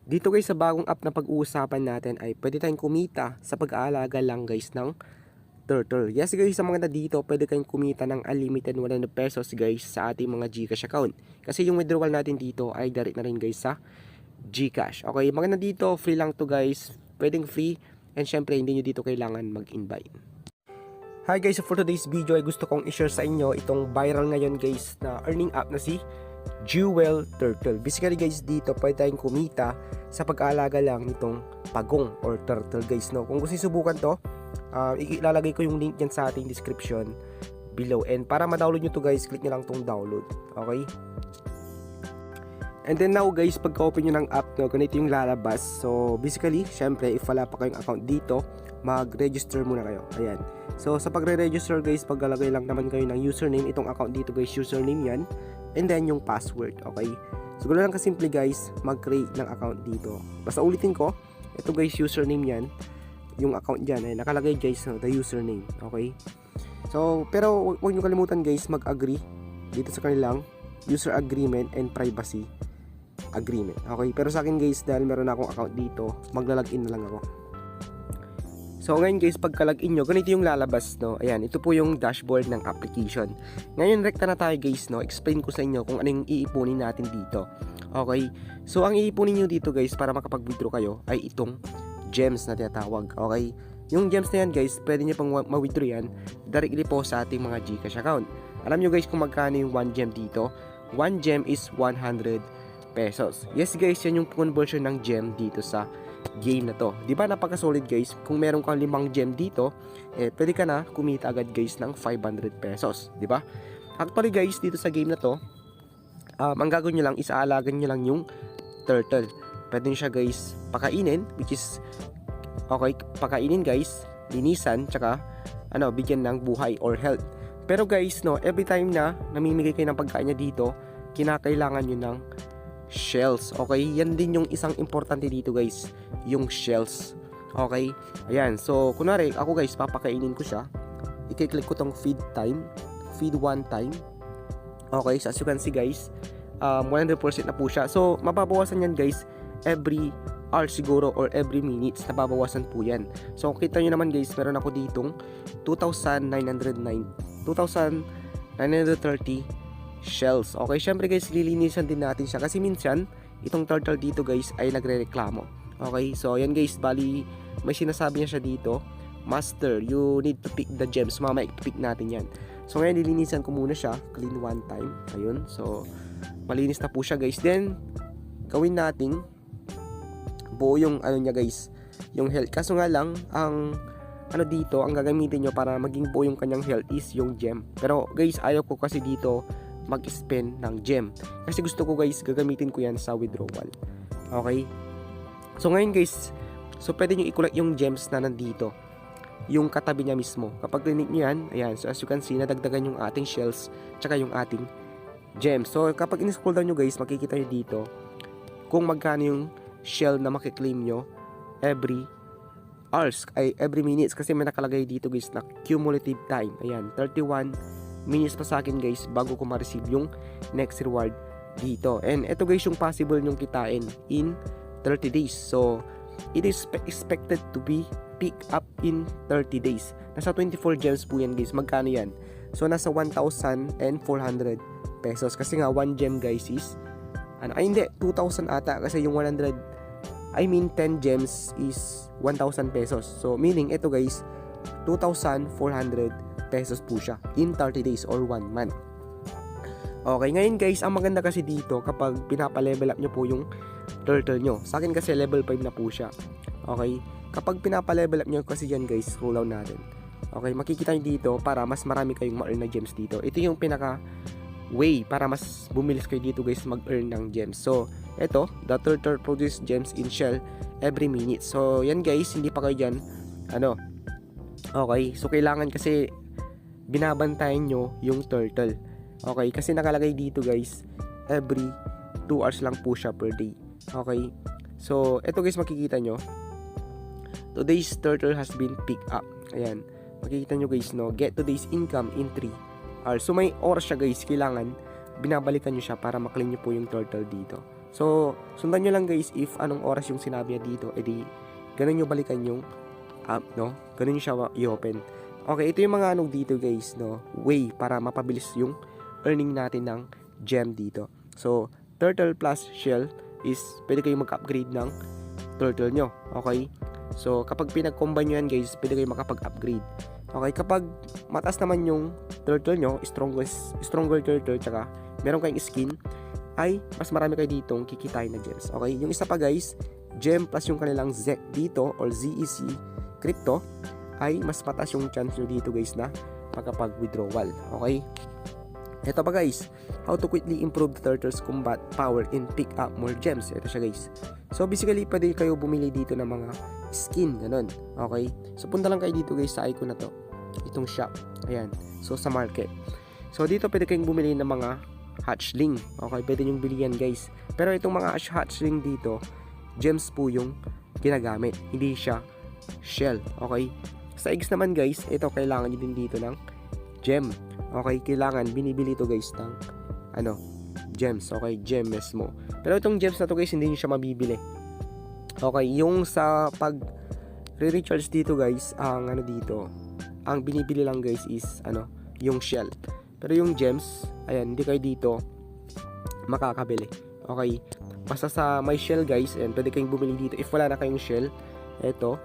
Dito guys sa bagong app na pag-uusapan natin ay pwede tayong kumita sa pag-aalaga lang guys ng turtle. Yes guys, sa mga na dito pwede kayong kumita ng unlimited 100 pesos guys sa ating mga GCash account. Kasi yung withdrawal natin dito ay direct na rin guys sa GCash. Okay, mga na dito free lang to guys. Pwedeng free and syempre hindi nyo dito kailangan mag-invite. Hi guys, so for today's video ay gusto kong i-share sa inyo itong viral ngayon guys na earning app na si Jewel Turtle. Basically guys, dito pwede tayong kumita sa pag-aalaga lang nitong pagong or turtle guys, no. Kung gusto niyo subukan to, ilalagay ko yung link dyan sa ating description below. And para ma-download nyo to guys, click nyo lang tong download. Okay? And then now guys, pagka-open nyo ng app, no, ganito yung lalabas. So basically, syempre, if wala pa kayong account dito, mag-register muna kayo. Ayan. So sa pagre-register guys, paglalagay lang naman kayo ng username. Itong account dito guys, username yan. And then yung password. Okay? So ganoon lang kasimple guys, mag-create ng account dito. Basta ulitin ko, ito guys, username yan. Yung account dyan, ay nakalagay guys, no, the username. Okay? So, pero huwag nyo kalimutan guys, mag-agree dito sa kanilang user agreement and privacy agreement. Okay? Pero sa akin guys, dahil meron na akong account dito, magla-login na lang ako. So ngayon guys, pagka-login nyo, ganito yung lalabas, no. Ayan, ito po yung dashboard ng application. Ngayon, rekta na tayo guys, no. Explain ko sa inyo kung ano yung iipunin natin dito. Okay? So ang iipunin nyo dito guys, para makapag-withdraw kayo, ay itong gems na tinatawag. Okay? Yung gems na yan guys, pwede nyo pang ma-withdraw yan directly po sa ating mga GCash account. Alam nyo guys kung magkano yung 1 gem dito? 1 gem is 100 pesos. Yes guys, yan yung conversion ng gem dito sa game na to. Di ba napaka-solid guys? Kung meron kang 5 gem dito, pwede ka na kumita agad guys ng 500 pesos. Di ba? Actually guys, dito sa game na to, ang gagawin nyo lang, isaalagan nyo lang yung turtle. Pwede nyo siya guys pakainin, which is, okay, pakainin guys, linisan, tsaka, bigyan ng buhay or health. Pero guys, no, every time na namimigay kayo ng pagkain niya dito, kinakailangan nyo ng shells. Okay, yan din yung isang importante dito guys, yung shells. Okay, ayan, so kunwari ako guys, papakainin ko siya, i-click ko tong feed time, feed 1 time. Okay, so as you can see guys, 100% na po siya. So mababawasan yan guys every hour siguro or every minutes, nababawasan po yan. So kita nyo naman guys, meron ako ditong 2,930 shells. Okay, syempre guys, lilinisan din natin siya kasi minsan itong turtle dito guys ay nagrereklamo. Okay, so yan guys, bali may sinasabi niya siya dito, master, you need to pick the gems. Mamaya i-pick natin yan. So ngayon lilinisan ko muna siya, clean 1 time. Ayun, so malinis na po siya guys. Then gawin nating buo yung niya guys, yung health. Kaso nga lang, ang dito, ang gagamitin nyo para maging buo yung kanyang health is yung gem. Pero guys, ayaw ko kasi dito mag-spend ng gem. Kasi gusto ko guys, gagamitin ko yan sa withdrawal. Okay? So ngayon guys, so pwede nyo i-collect yung gems na nandito. Yung katabi niya mismo. Kapag clinic nyo yan, ayan, so as you can see, nadagdagan yung ating shells, tsaka yung ating gems. So kapag in-scroll down nyo guys, makikita nyo dito kung magkano yung shell na makiklaim nyo every hours, ay every minutes, kasi may nakalagay dito guys na cumulative time. Ayan, 31 minutes pa sa akin guys bago ko ma-receive yung next reward dito. And ito guys yung possible nyong kitain in 30 days. So it is expected to be pick up in 30 days. Nasa 24 gems po yan guys. Magkano yan? So nasa 1,400 pesos kasi nga 1 gem guys is hindi, 2,000 ata, kasi yung 10 gems is 1,000 pesos. So meaning ito guys, 2,400 pesos po siya in 30 days or 1 month. Okay, ngayon guys, ang maganda kasi dito kapag pinapa-level up nyo po yung turtle nyo. Sa akin kasi level 5 na po siya. Okay, kapag pinapa-level up nyo kasi yan guys, scroll down natin. Okay, makikita nyo dito para mas marami kayong ma-earn na gems dito. Ito yung pinaka way para mas bumilis kayo dito guys mag-earn ng gems. So ito, the turtle produce gems in shell every minute. So yan guys, hindi pa kayo dyan okay, so kailangan kasi binabantayan nyo yung turtle. Okay, kasi nakalagay dito guys, every 2 hours lang po siya per day. Okay, so ito guys, makikita nyo, today's turtle has been picked up. Ayan, makikita nyo guys, no, get today's income in 3 hours. So may oras siya guys, kailangan binabalikan nyo siya para maklaim nyo po yung turtle dito. So, sundan nyo lang guys if anong oras yung sinabi niya dito, edi ganun nyo balikan yung app, no? Ganun nyo siya i-open. Okay, ito yung mga dito guys, no? Way para mapabilis yung earning natin ng gem dito. So, turtle plus shell is pwede kayong mag-upgrade ng turtle nyo. Okay? So, kapag pinag-combine nyo yan guys, pwede kayong makapag-upgrade. Okay, kapag mataas naman yung turtle nyo, stronger turtle, tsaka meron kayong skin, ay mas marami kayo ditong kikitain na gems. Okay, yung isa pa guys, gem plus yung kanilang ZEC dito or ZEC crypto, ay mas mataas yung chance nyo dito guys na makapag-withdrawal. Okay, ito pa guys, how to quickly improve the turtle's combat power and pick up more gems. Ito siya guys. So basically, pwede kayo bumili dito ng mga skin, ganun. Okay, so punta lang kayo dito guys sa icon na to, itong shop, ayan, so sa market. So dito pwede kayong bumili ng mga hatchling. Okay, pwede nyong bilihan guys. Pero itong mga hatchling dito, gems po yung ginagamit, hindi siya shell. Okay, sa eggs naman guys, ito kailangan nyo din dito ng gem. Okay, kailangan binibili to guys ng gems. Okay, gem mismo. Pero itong gems na to guys, hindi nyo siya mabibili. Okay, yung sa pag re-recharge dito guys, ang dito, ang binibili lang guys is yung shell. Pero yung gems, ayan, hindi kayo dito makakabili. Okay, basta sa may shell guys, ayan, pwede kayong bumili dito. If wala na kayong shell, ito,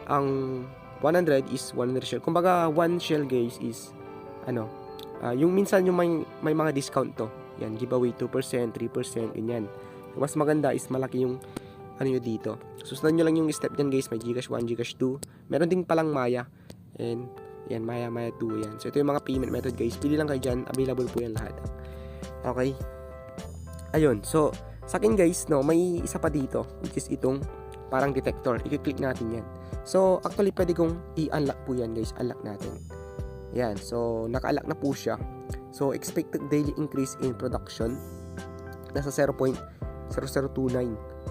ang 100 is 100 shell. Kumbaga, 1 shell guys is yung minsan yung may mga discount to. Yan, giveaway 2%, 3%, ganyan. Mas maganda is malaki yung nyo dito. Susundan nyo lang yung step dyan guys. May Gcash 1, Gcash 2. Meron din palang Maya. And yan, Maya 2 yan. So ito yung mga payment method guys. Pili lang kayo dyan. Available po yan lahat. Okay. Ayun. So sa akin guys, no, may isa pa dito, which is itong parang detector. I-click natin yan. So actually pwede kong i-unlock po yan guys. Unlock natin. Yan. So naka-unlock na po siya. So expected daily increase in production nasa 0.0029.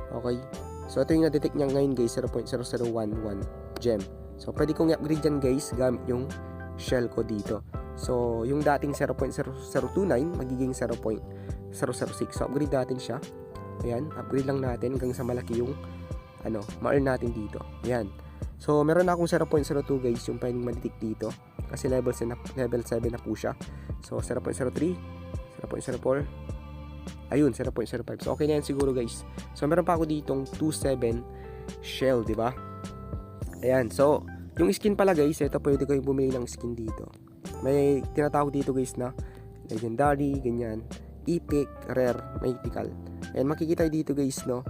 Okay. So ito yung na-detect niya ngayon guys, 0.0011 gem. So pwede kong i-upgrade yan guys gamit yung shell ko dito. So yung dating 0.0029 magiging 0.006. So upgrade natin siya. Ayan, upgrade lang natin hanggang sa malaki yung ma-earn natin dito. Ayan. So meron na akong 0.02 guys yung pwedeng ma-detect dito kasi level 7 na po siya. So 0.03, 0.04, ayun, 0.05. So okay na yan siguro guys. So meron pa ako ditong 27 shell, di ba? Ayan, so yung skin pala guys, ito pwede kayong bumili ng skin dito. May tinatawag dito guys na legendary, ganyan, epic, rare, mythical. Ayan, makikita dito guys, no?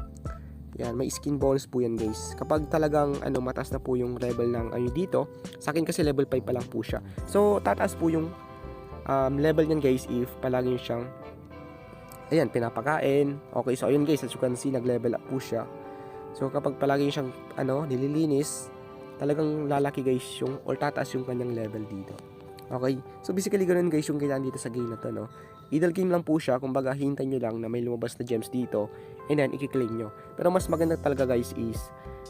Yan, may skin bonus po yan guys. Kapag talagang mataas na po yung level ng dito, sa akin kasi level 5 pa lang po siya. So tataas po yung level niyan guys if palagi nyo siyang pinapakain. Okay, so ayun guys, as you can see, nag-level up po siya. So kapag palagi siyang nililinis, talagang lalaki guys yung or tataas yung kanyang level dito. Okay, so basically ganoon guys yung kailangan dito sa game na to, no? Idle game lang po siya, kumbaga hintay nyo lang na may lumabas na gems dito and then i-claim nyo. Pero mas maganda talaga guys is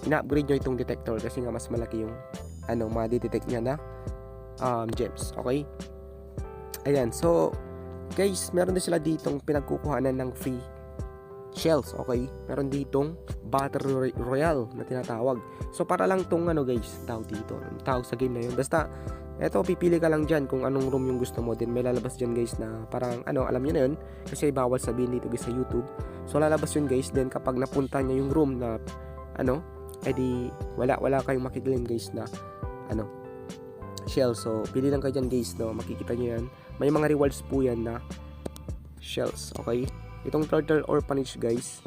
ina-upgrade nyo itong detector kasi nga mas malaki yung ma-detect niya na gems. Okay, ayan, so guys, meron din sila ditong pinagkukuhanan ng free shells. Okay, meron ditong Battle Royale na tinatawag. So para lang tong guys, tawag sa game na yun. Basta eto, pipili ka lang dyan kung anong room yung gusto mo. Then may lalabas dyan guys na parang alam nyo na yun kasi bawal sabihin dito guys sa YouTube. So lalabas yun guys. Then kapag napunta nyo yung room na edi wala kayong makiklaim guys na shell. So pili lang kayo dyan guys, no? Makikita nyo yan. May mga rewards po yan na shells. Okay, itong turtle orphanage guys,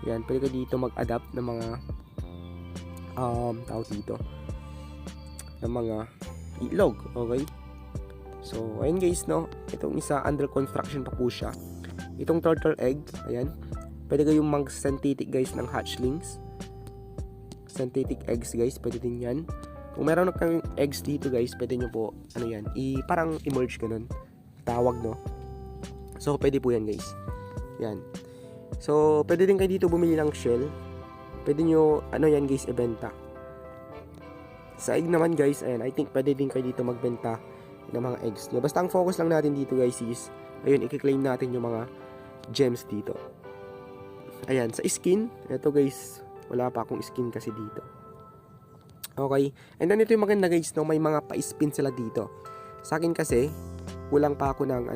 yan, pwede ka dito mag-adapt ng mga tawag dito ng mga ilog. Okay, so ayun guys, no, itong isa under construction pa po siya. Itong turtle egg, ayan, pwede kayong mag-synthetic guys ng hatchlings, synthetic eggs guys, pwede din yan. Kung meron na kayong eggs dito guys, pwede nyo po parang emerge ganun tawag, no? So pwede po yan guys. Yan. So pwede din kayo dito bumili ng shell. Pwede nyo yan guys ibenta. Sa egg naman guys, ayan, I think pwede din kayo dito magbenta ng mga eggs nyo. Basta ang focus lang natin dito guys is ayun, i-claim natin yung mga gems dito. Ayan, sa skin, ito guys, wala pa akong skin kasi dito. Okay, and then ito yung maganda guys, no, may mga pa-spin sila dito. Sa akin kasi, kulang pa ako ng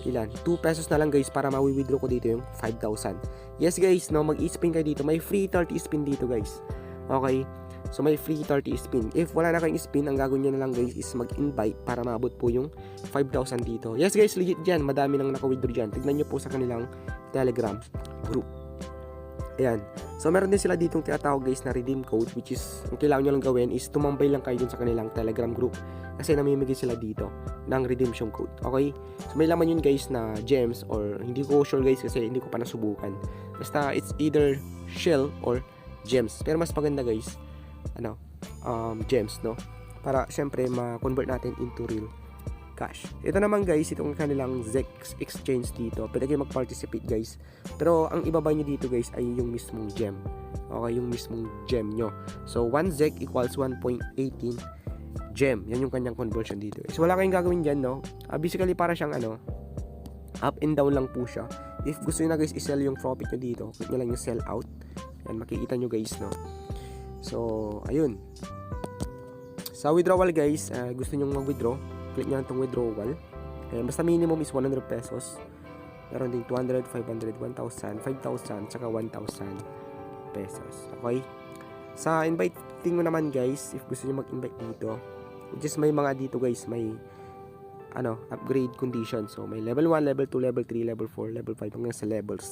ilan, 2 pesos na lang guys para mawi-withdraw ko dito yung 5,000. Yes guys, no, mag-spin kayo dito, may free 30 spin dito guys. Okay, so may free 30 spin. If wala na kayong spin, ang gagawin nyo na lang guys is mag-invite para maabot po yung 5,000 dito. Yes guys, legit dyan, madami nang naka-withdraw dyan. Tignan nyo po sa kanilang Telegram group. Ayan. So, meron din sila ditong tinatawag guys na redeem code, which is, ang kailangan nyo lang gawin is tumambay lang kayo dun sa kanilang Telegram group. Kasi namimigay sila dito ng redemption code. Okay? So, may laman yun guys na gems or hindi ko sure guys kasi hindi ko pa nasubukan. Basta, it's either shell or gems. Pero mas maganda guys, gems, no? Para, syempre, ma-convert natin into real cash. Ito naman guys, itong kanilang Zex exchange dito. Pwede kayo mag-participate guys. Pero ang ibaba nyo dito guys ay yung mismong gem. Okay, yung mismong gem nyo. So 1 Zex equals 1.18 gem. Yan yung kanyang conversion dito. So wala kayong gagawin dyan, no? Basically para siyang up and down lang po siya. If gusto nyo na guys i-sell yung profit nyo dito, click nyo lang yung sell out. Yan, makikita nyo guys, no? So ayun. Sa withdrawal guys, gusto nyo mag-withdraw, click nyo lang itong withdrawal. Ayan, basta minimum is 100 pesos. Meron din 200, 500, 1,000, 5,000, tsaka 1,000 pesos. Okay? Sa inviting mo naman guys, if gusto nyo mag-invite dito, just may mga dito guys, may upgrade condition. So, may level 1, level 2, level 3, level 4, level 5, hanggang sa level 6.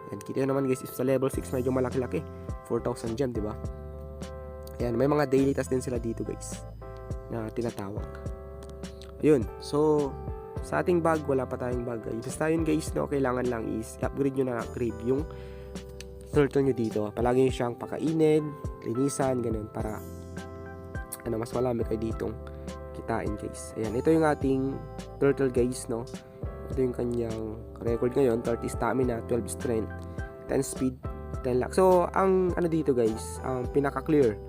Ayan, kita nyo naman guys, if sa level 6 medyo malaki-laki, 4,000 gem, diba? Ayan, may mga daily task din sila dito guys, na tinatawag. Ayun, so sa ating bag, wala pa tayong bag guys. Basta yun guys, no, kailangan lang is upgrade nyo na crave yung turtle nyo dito. Palagi nyo siyang pakainin, linisan, ganun, para mas malami kayo ditong kitain guys. Ayan, ito yung ating turtle guys, no. Ito yung kanyang record ngayon, 30 stamina, 12 strength, 10 speed, 10 luck. So, ang dito guys, ang pinaka-clear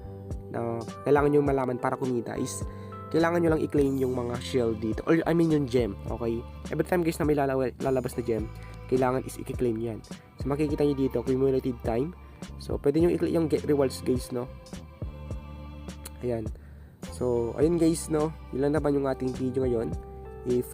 na kailangan nyo malaman para kumita is kailangan nyo lang i-claim yung mga shell dito, or I mean yung gem. Okay, every time guys na may lalabas na gem, kailangan is i-claim yan. So makikita nyo dito cumulative time. So pwede nyo i-click yung get rewards guys, no. Ayan, so ayun guys, no, yun lang naman yung ating video ngayon. If